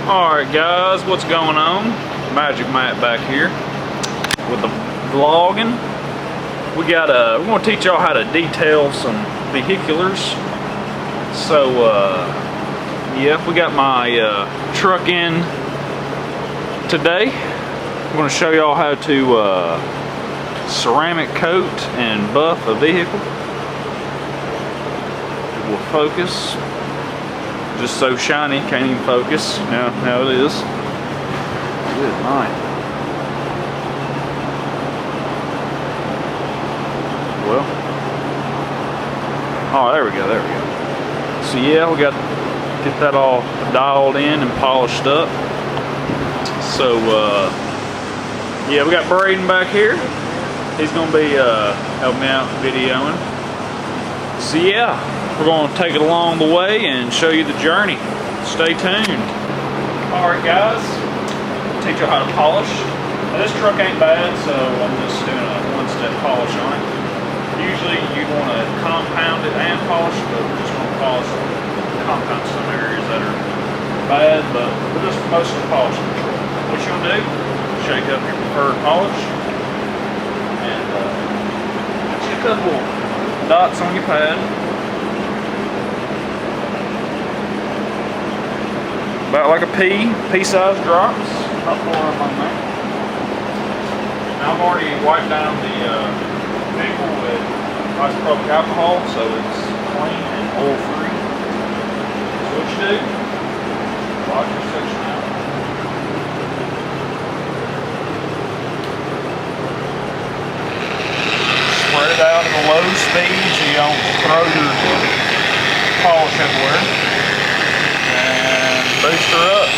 Alright guys, what's going on? Magic Matt back here with the vlogging. We're gonna teach y'all how to detail some vehiculars. So yeah, we got my truck in today. I'm gonna show y'all how to ceramic coat and buff a vehicle. It will focus. Just so shiny, can't even focus. Now it is. Good night. Well. Oh, there we go, there we go. So yeah, we got to get that all dialed in and polished up. So yeah, we got Braden back here. He's gonna be helping me out videoing. So yeah. We're going to take it along the way and show you the journey. Stay tuned. Alright guys, teach you how to polish. Now, this truck ain't bad, so I'm just doing a one-step polish on it. Usually you'd want to compound it and polish, but we're just going to polish compound some areas that are bad, but we're just mostly polishing the truck. What you'll do, shake up your preferred polish, and get you a couple dots on your pad. About like a pea-sized drops. About 4 of them on there. Now I've already wiped down the vehicle with isopropyl alcohol, so it's clean and oil-free. So what you do, wash your section out. Spread it out at a low speed so you don't throw your polish everywhere. Boost her up.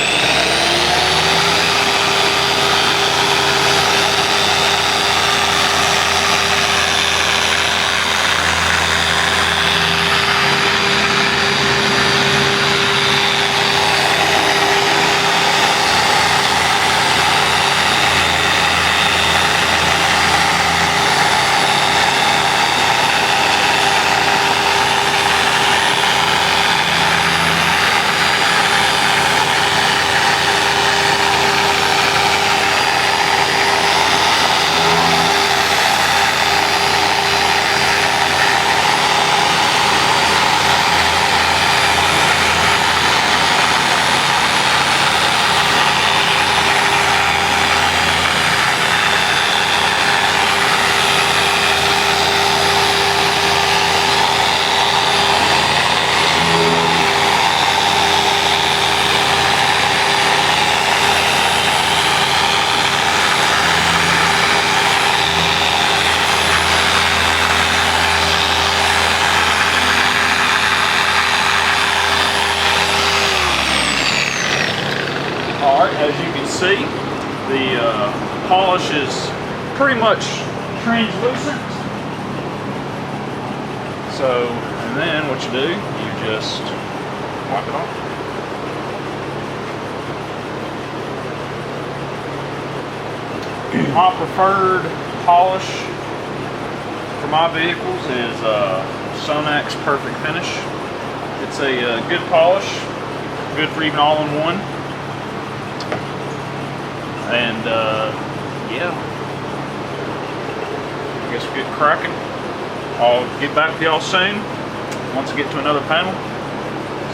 As you can see, the polish is pretty much translucent. So, and then what you do, you just wipe it off. My preferred polish for my vehicles is Sonax Perfect Finish. It's a good polish, good for even all-in-one. And yeah, I guess we'll get cracking. I'll get back to y'all soon once I get to another panel.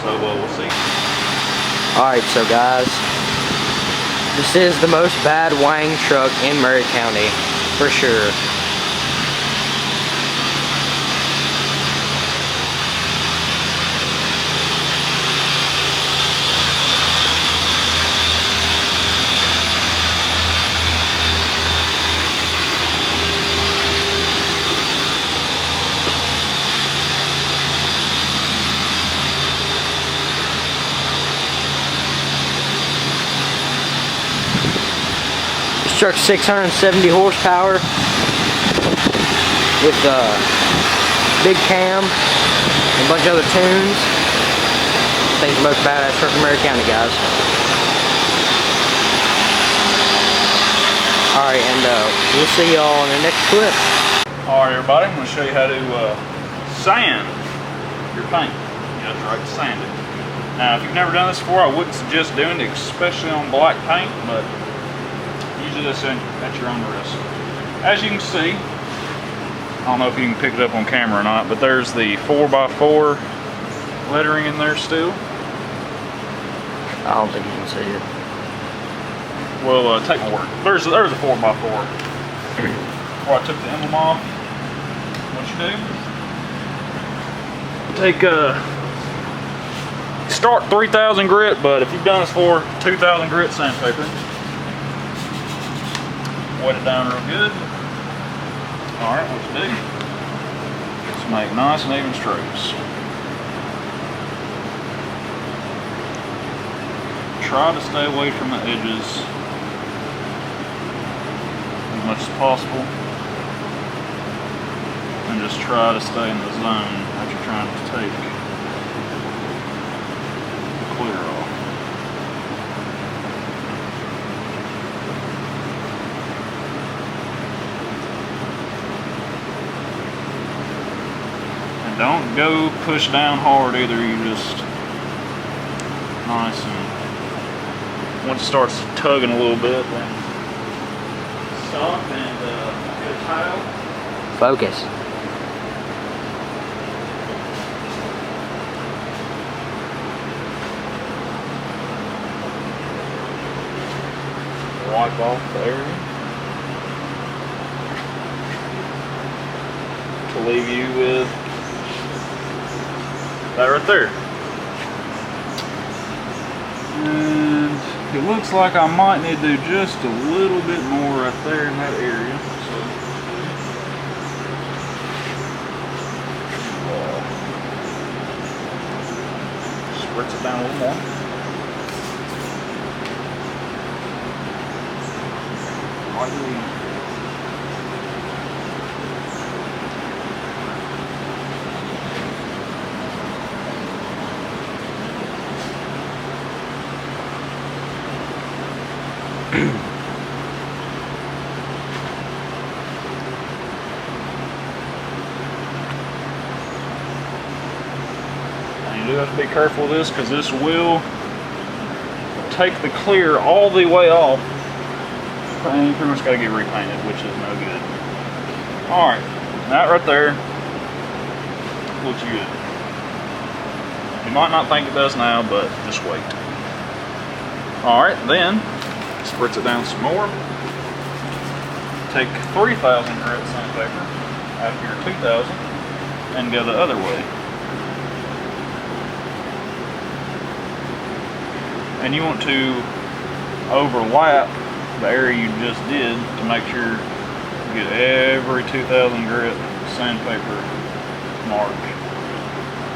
So we'll see. Alright, so guys, this is the most bad Wang truck in Murray County, for sure. This truck's 670 horsepower with big cam and a bunch of other tunes. I think it's the most badass truck in Murray County, guys. Alright, and we'll see y'all in the next clip. Alright everybody, I'm going to show you how to sand your paint. You have to sand it. Now, if you've never done this before, I wouldn't suggest doing it, especially on black paint, but usually this at your own risk. As you can see, I don't know if you can pick it up on camera or not, but there's the 4x4 lettering in there still. I don't think you can see it. Well, take my word. There's a 4x4. Before I took the emblem off, what you do, take start 3000 grit, but if you've done this for 2000 grit sandpaper, wet it down real good. Alright, what you do, just make nice and even strokes. Try to stay away from the edges as much as possible, and just try to stay in the zone that you're trying to take the clear off. And don't go push down hard either, you just nice and once it starts tugging a little bit, then stop and get a towel. Focus. Wipe off the area to leave you with that right there. And it looks like I might need to do just a little bit more right there in that area. So, spritz it down a little more. And you do have to be careful with this because this will take the clear all the way off. And you pretty much got to get repainted, which is no good. Alright, that right there looks good. You might not think it does now, but just wait. Alright, then spritz it down some more. Take 3000 grit sandpaper out of your 2000 and go the other way. And you want to overlap the area you just did to make sure you get every 2000 grit sandpaper mark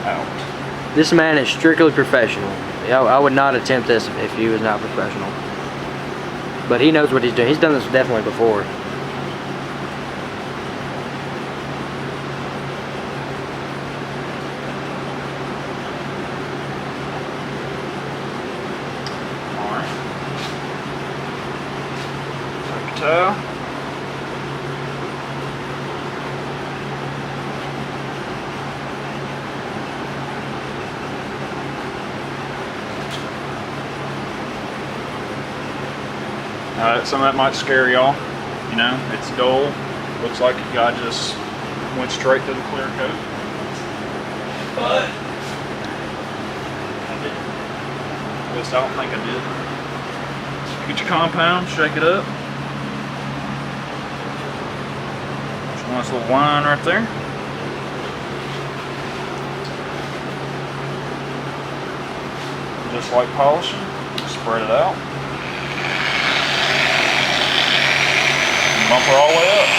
out. This man is strictly professional. I would not attempt this if he was not professional. But he knows what he's doing. He's done this definitely before. Towel. Some of that might scare y'all, you know, it's dull. Looks like the guy just went straight to the clear coat. But I didn't. At least I don't think I did. Get your compound, shake it up. Nice little line right there. Just like polishing, spread it out. And bump her all the way up.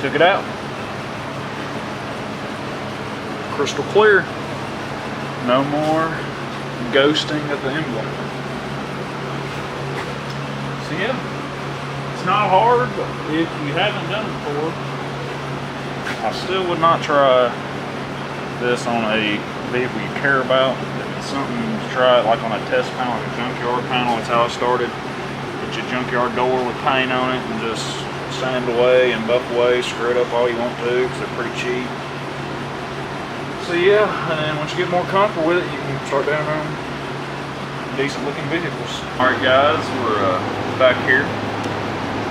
took it out. Crystal clear. No more ghosting of the emblem. So yeah, it's not hard, but if you haven't done it before, I still would not try this on a vehicle you care about. If it's something to try it like on a test panel, like a junkyard panel, that's how I started. Get your junkyard door with paint on it and just sand away and buff away, screw it up all you want to, because they're pretty cheap. So yeah, and then once you get more comfortable with it, you can start down on decent looking vehicles. Alright guys, we're back here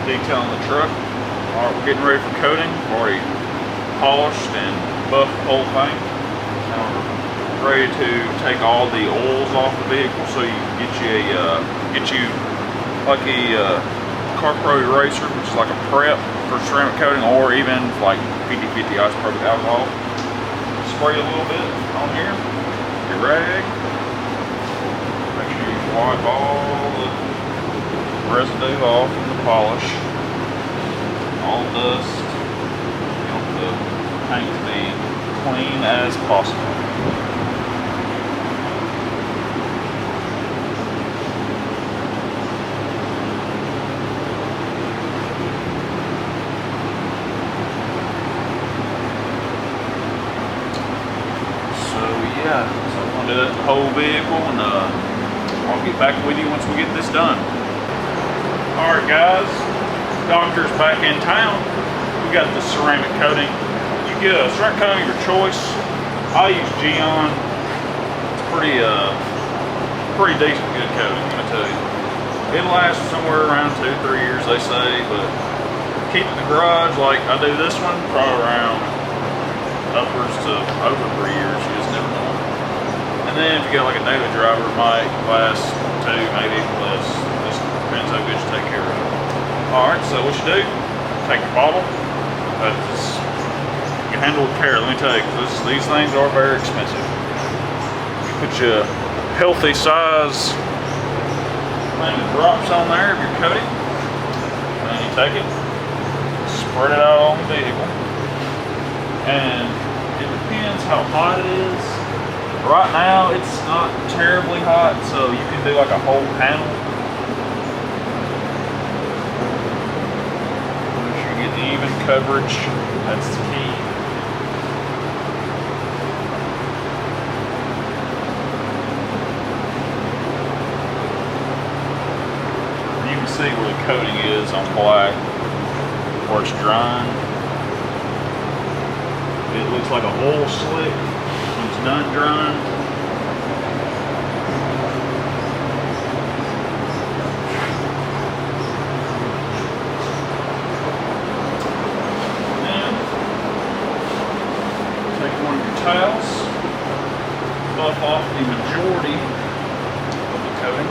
detailing the truck. Alright, we're getting ready for coating. We've already polished and buffed the whole thing. Now we're ready to take all the oils off the vehicle so you can get you like a CarPro eraser, which is like a prep for ceramic coating, or even like 50/50 isopropyl alcohol. Spray a little bit on here, your rag. Make sure you wipe all the residue off of the polish, all dust. You want the paint to be clean as possible. Yeah, so I'm going to do the whole vehicle, and I'll get back with you once we get this done. Alright guys, doctor's back in town. We got the ceramic coating. You get a ceramic coating of your choice. I use Geon. It's pretty decent good coating, I'm going to tell you. It lasts somewhere around 2-3 years, they say, but keep it in the garage like I do this one, probably around upwards to over 3 years. You just never know. And then if you get like a daily driver, it might last 2, maybe even less. Just depends how good you take care of it. Alright, so what you do, take your bottle. You can handle it with care, let me tell you, because these things are very expensive. You put your healthy size drops on there of your coating. And you take it, spread it out on the vehicle. And it depends how hot it is. Right now, it's not terribly hot, so you can do like a whole panel. Make sure you get the even coverage. That's the key. You can see where the coating is on black, where it's drying. It looks like a oil slick. It's done drying. Then take one of your towels, buff off the majority of the coating.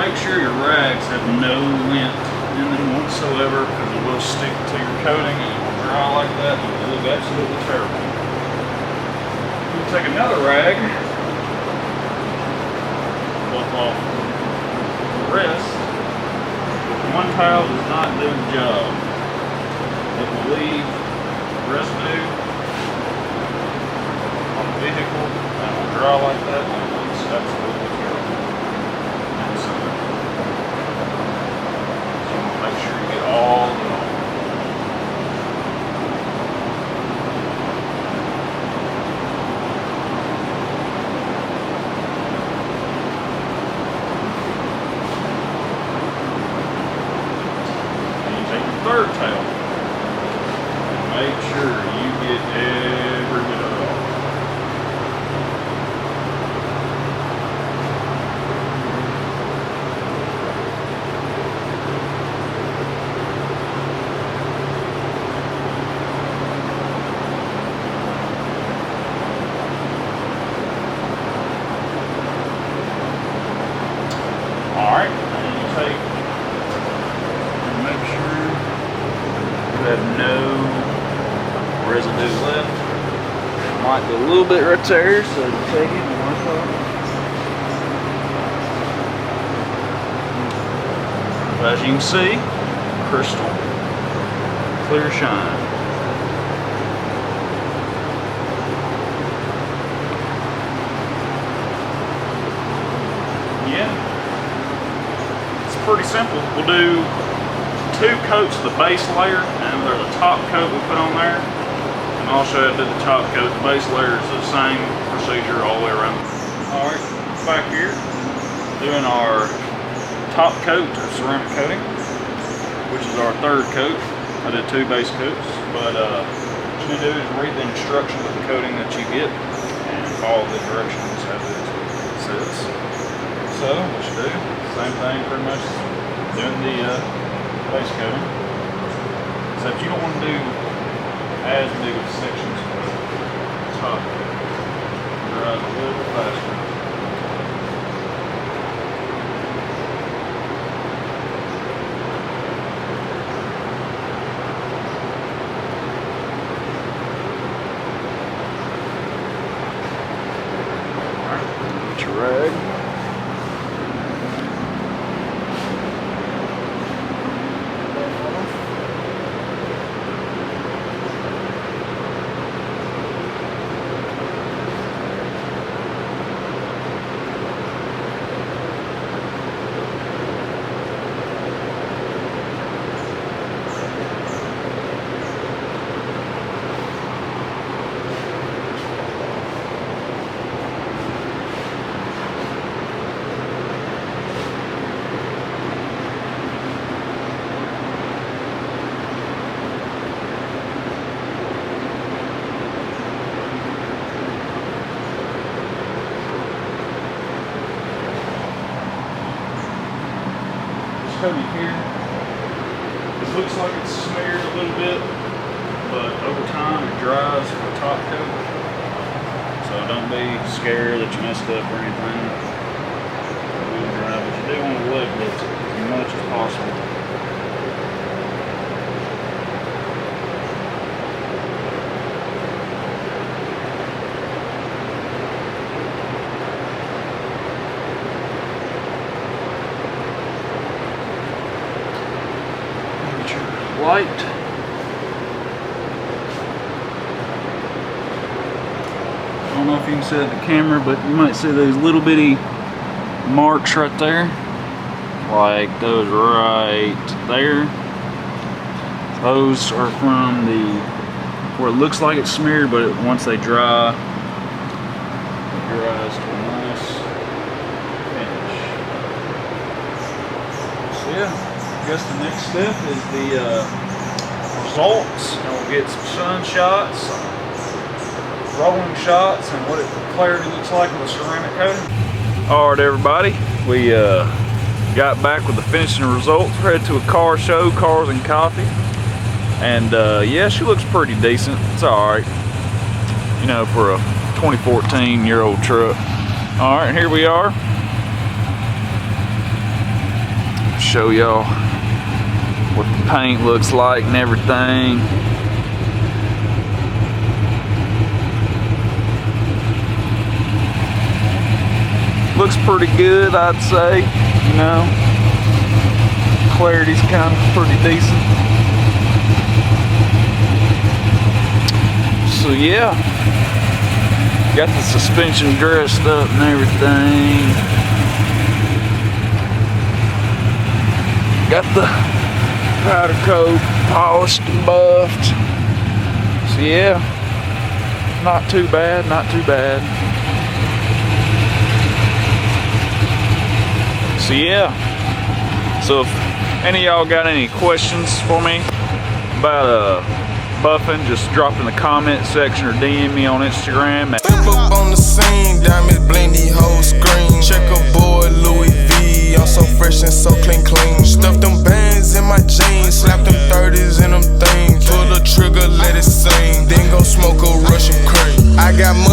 Make sure your rags have no lint in them whatsoever, because it will stick to your coating and it will dry like that and it will look absolutely terrible. You take another rag, buff off the rest. One towel does not do the job. It will leave residue on the vehicle and it will dry like that and it looks absolutely terrible. Make sure you get all the and you take your third tail and make sure you get every bit of it off. Might be a little bit right there, so take it and work on it. But as you can see, crystal clear shine. Yeah, it's pretty simple. We'll do 2 coats of the base layer, and there's a top coat we put on there. And also I did the top coat. The base layer is the same procedure all the way around. All right, back here, doing our top coat or ceramic coating, which is our 3rd coat. I did 2 base coats, but what you need to do is read the instructions of the coating that you get and follow the directions as it says. So what you do, same thing pretty much doing the base coating, except you don't want to do as big of sections for the top. Dries a little bit faster. Alright, get your rag. Coating here, it looks like it's smeared a little bit, but over time it dries for the top coat. So don't be scared that you messed up or anything. It will dry, but you do want to wet lift it as much as possible. Light. I don't know if you can see it in the camera, but you might see those little bitty marks right there, like those right there. Those are from where it looks like it's smeared, but once they dry, it dries to a nice finish. So yeah. I guess the next step is the results, and we'll get some sun shots, rolling shots, and what the clarity looks like with the ceramic coating. All right, everybody, we got back with the finishing results. We're headed to a car show, Cars and Coffee, and yeah, she looks pretty decent. It's all right, you know, for a 2014-year-old truck. All right, here we are. Show y'all what the paint looks like and everything. Looks pretty good, I'd say, you know. Clarity's kind of pretty decent. So yeah, got the suspension dressed up and everything. Got the powder coat polished and buffed. So yeah, not too bad, not too bad. So yeah, so if any of y'all got any questions for me about buffing, just drop in the comment section or DM me on Instagram. Step up on the scene, diamonds blindy, whole screen. Checkerboard Louis V, I'm so fresh and so clean. Stuff them bands in my jeans, slap them 30s in them things. Pull the trigger, let it sing, then go smoke a Russian cream. I got money.